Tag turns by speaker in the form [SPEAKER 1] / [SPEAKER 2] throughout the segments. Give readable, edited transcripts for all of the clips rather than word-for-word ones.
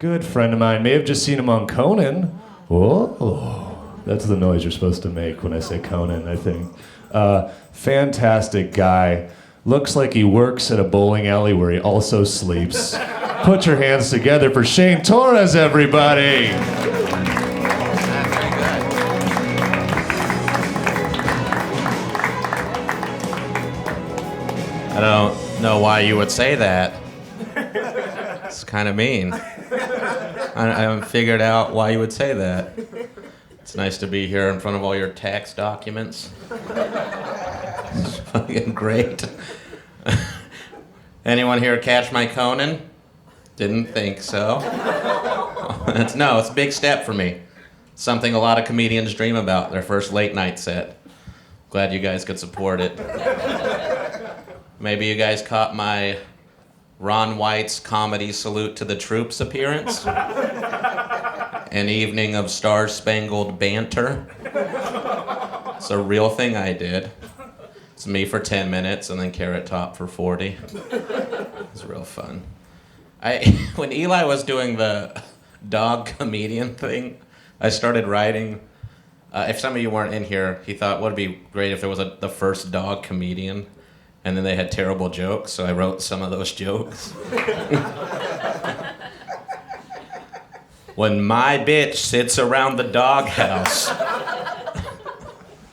[SPEAKER 1] good friend of mine. May have just seen him on Conan. Whoa, that's the noise you're supposed to make when I say Conan, I think. Fantastic guy. Looks like he works at a bowling alley where he also sleeps. Put your hands together for Shane Torres, everybody.
[SPEAKER 2] I don't know why you would say that. It's kind of mean. I haven't figured out why you would say that. It's nice to be here in front of all your tax documents. It's fucking great. Anyone here catch my Conan? Didn't think so. It's a big step for me. Something a lot of comedians dream about, their first late night set. Glad you guys could support it. Maybe you guys caught my Ron White's comedy Salute to the Troops appearance. An evening of star-spangled banter. It's a real thing I did. It's me for 10 minutes and then Carrot Top for 40. It was real fun. When Eli was doing the dog comedian thing, I started writing. If some of you weren't in here, he thought, what would be great if there was the first dog comedian, and then they had terrible jokes, so I wrote some of those jokes. When my bitch sits around the doghouse,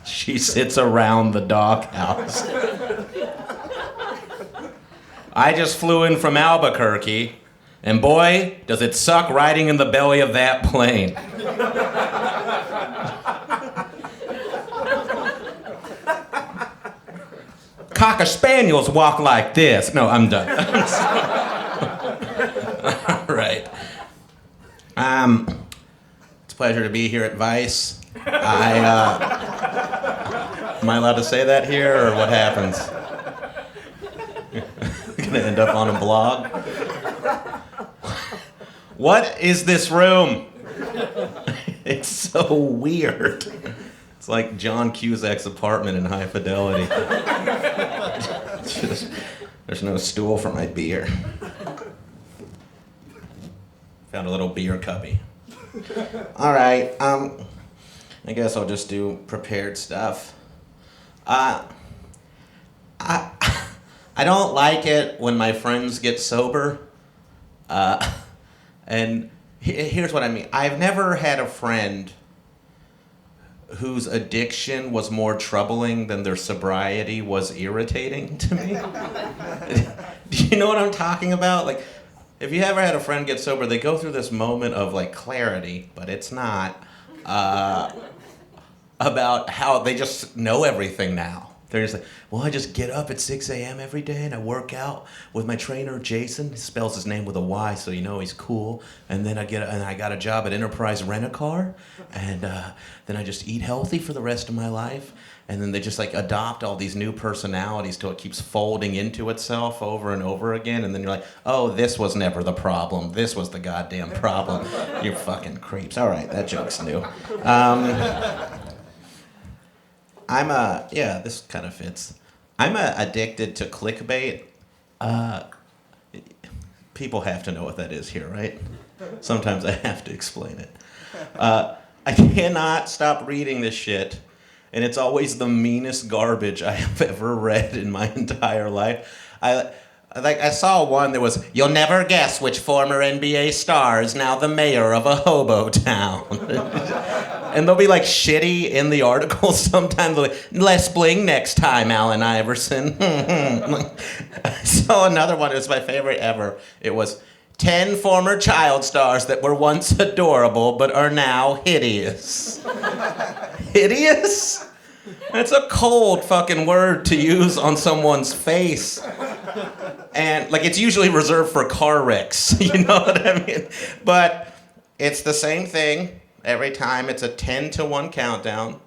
[SPEAKER 2] she sits around the doghouse. I just flew in from Albuquerque, and boy, does it suck riding in the belly of that plane. Cocker spaniels walk like this. No, I'm done. All right. It's a pleasure to be here at Vice. Am I allowed to say that here, or what happens? Gonna end up on a blog. What is this room? It's so weird. It's like John Cusack's apartment in High Fidelity. There's no stool for my beer. Found a little beer cubby. All right, I guess I'll just do prepared stuff. I don't like it when my friends get sober. And here's what I mean. I've never had a friend whose addiction was more troubling than their sobriety was irritating to me. Do you know what I'm talking about? Like, if you ever had a friend get sober, they go through this moment of like clarity, but it's not, about how they just know everything now. They're just like, well, I just get up at 6 a.m. every day and I work out with my trainer, Jason. He spells his name with a Y, so you know he's cool. And then I got a job at Enterprise Rent-A-Car. And then I just eat healthy for the rest of my life. And then they just like adopt all these new personalities till it keeps folding into itself over and over again. And then you're like, oh, this was never the problem. This was the goddamn problem. You fucking creeps. All right, that joke's new. This kind of fits. I'm addicted to clickbait. People have to know what that is here, right? Sometimes I have to explain it. I cannot stop reading this shit, and it's always the meanest garbage I have ever read in my entire life. I saw one that was, you'll never guess which former NBA star is now the mayor of a hobo town. And they'll be like shitty in the article sometimes. Like, less bling next time, Allen Iverson. I saw another one, it was my favorite ever. It was 10 former child stars that were once adorable but are now hideous. Hideous? That's a cold fucking word to use on someone's face. And like, it's usually reserved for car wrecks, you know what I mean? But it's the same thing every time. It's a 10-to-1 countdown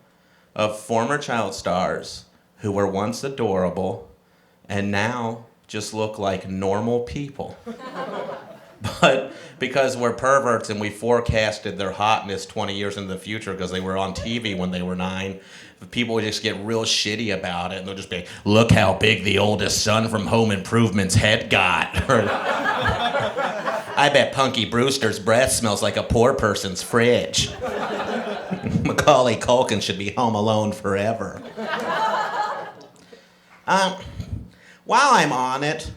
[SPEAKER 2] of former child stars who were once adorable and now just look like normal people. But because we're perverts and we forecasted their hotness 20 years into the future because they were on TV when they were 9, people would just get real shitty about it, and they'll just be, look how big the oldest son from Home Improvement's head got. I bet Punky Brewster's breath smells like a poor person's fridge. Macaulay Culkin should be home alone forever. While I'm on it,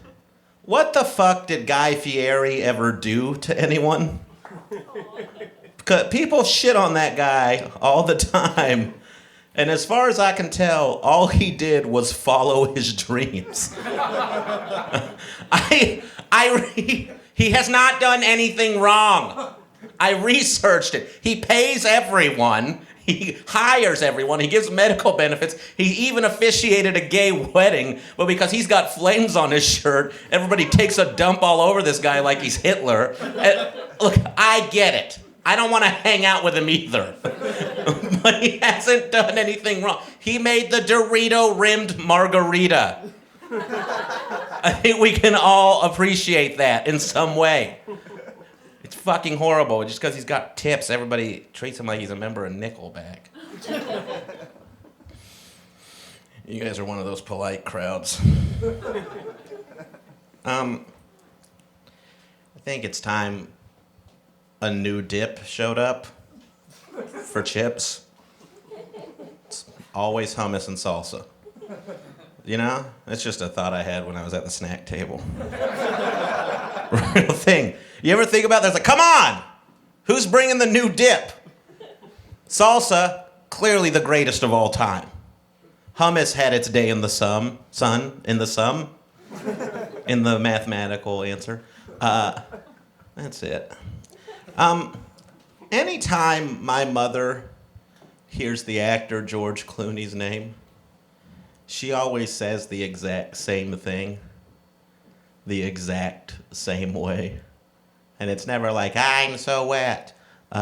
[SPEAKER 2] what the fuck did Guy Fieri ever do to anyone? Because people shit on that guy all the time. And as far as I can tell, all he did was follow his dreams. He has not done anything wrong. I researched it. He pays everyone. He hires everyone. He gives medical benefits. He even officiated a gay wedding. But because he's got flames on his shirt, everybody takes a dump all over this guy like he's Hitler. And, look, I get it. I don't want to hang out with him either. But he hasn't done anything wrong. He made the Dorito-rimmed margarita. I think we can all appreciate that in some way. It's fucking horrible. Just because he's got tips, everybody treats him like he's a member of Nickelback. You guys are one of those polite crowds. I think it's time a new dip showed up for chips. It's always hummus and salsa. You know? It's just a thought I had when I was at the snack table. Real thing. You ever think about that? It's like, come on! Who's bringing the new dip? Salsa, clearly the greatest of all time. Hummus had its day in the sun, in the mathematical answer. That's it. Anytime my mother hears the actor George Clooney's name, she always says the exact same thing, the exact same way. And it's never like, I'm so wet. So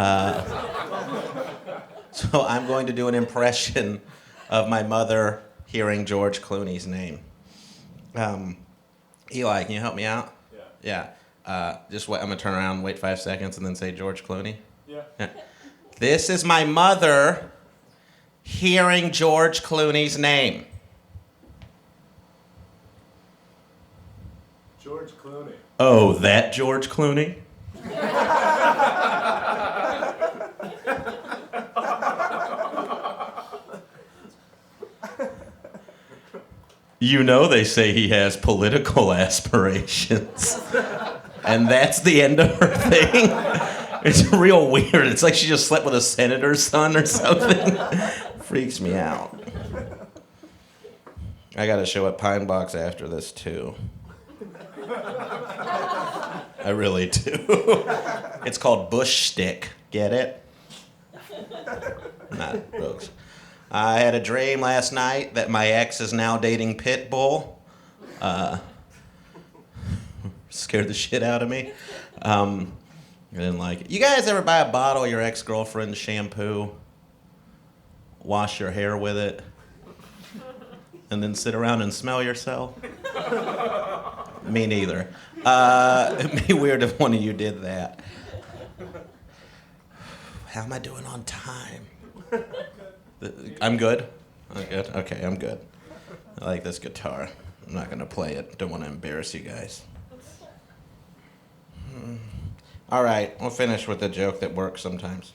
[SPEAKER 2] I'm going to do an impression of my mother hearing George Clooney's name. Eli, can you help me out? Yeah. Just wait, I'm going to turn around, wait 5 seconds, and then say George Clooney. Yeah. This is my mother hearing George Clooney's name.
[SPEAKER 1] George Clooney.
[SPEAKER 2] Oh, that George Clooney? You know they say he has political aspirations. And that's the end of her thing. It's real weird. It's like she just slept with a senator's son or something. Freaks me out. I got to show at Pine Box after this, too. I really do. It's called Bush Stick. Get it? Not folks. I had a dream last night that my ex is now dating Pitbull. Scared the shit out of me. I didn't like it. You guys ever buy a bottle of your ex-girlfriend's shampoo, wash your hair with it, and then sit around and smell yourself? Me neither. It'd be weird if one of you did that. How am I doing on time? I'm good? I'm good? Okay, I'm good. I like this guitar. I'm not going to play it. Don't want to embarrass you guys. All right, we'll finish with a joke that works sometimes.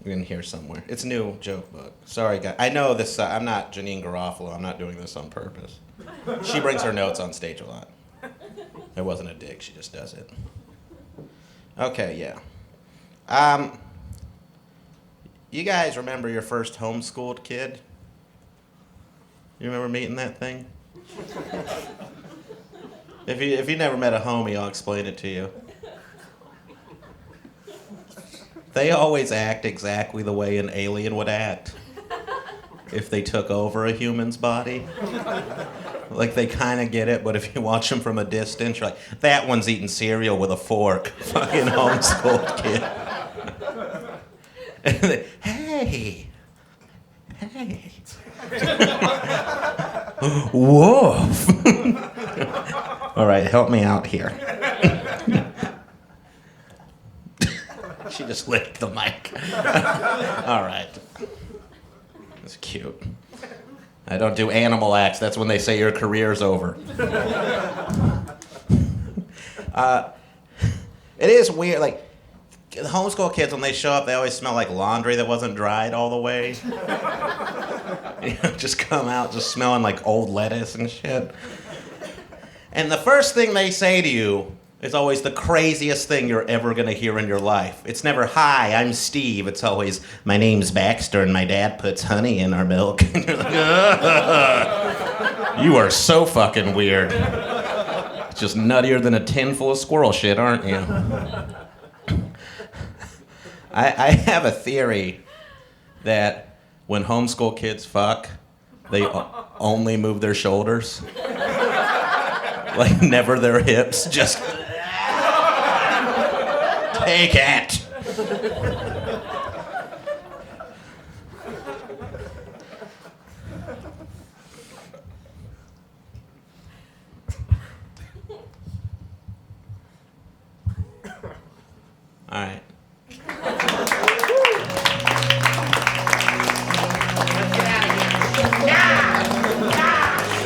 [SPEAKER 2] You're in here somewhere. It's a new joke book. Sorry, guys. I know this. I'm not Janine Garofalo. I'm not doing this on purpose. She brings her notes on stage a lot. It wasn't a dig. She just does it. Okay, yeah. You guys remember your first homeschooled kid? You remember meeting that thing? If you never met a homie, I'll explain it to you. They always act exactly the way an alien would act if they took over a human's body. Like, they kind of get it, but if you watch them from a distance, you're like, that one's eating cereal with a fork. Fucking homeschooled kid. And they, hey. Woof. All right, help me out here. She just licked the mic. All right. That's cute. I don't do animal acts. That's when they say your career's over. It is weird. Like, the homeschool kids, when they show up, they always smell like laundry that wasn't dried all the way. Just come out just smelling like old lettuce and shit. And the first thing they say to you is always the craziest thing you're ever going to hear in your life. It's never, "Hi, I'm Steve." It's always, "My name's Baxter and my dad puts honey in our milk." And you're like, "Ugh. You are so fucking weird. Just nuttier than a tin full of squirrel shit, aren't you?" I have a theory that when homeschool kids fuck, they only move their shoulders. Like, never their hips, just take it. All right.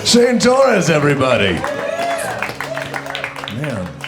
[SPEAKER 1] Shane Torres, everybody. Man.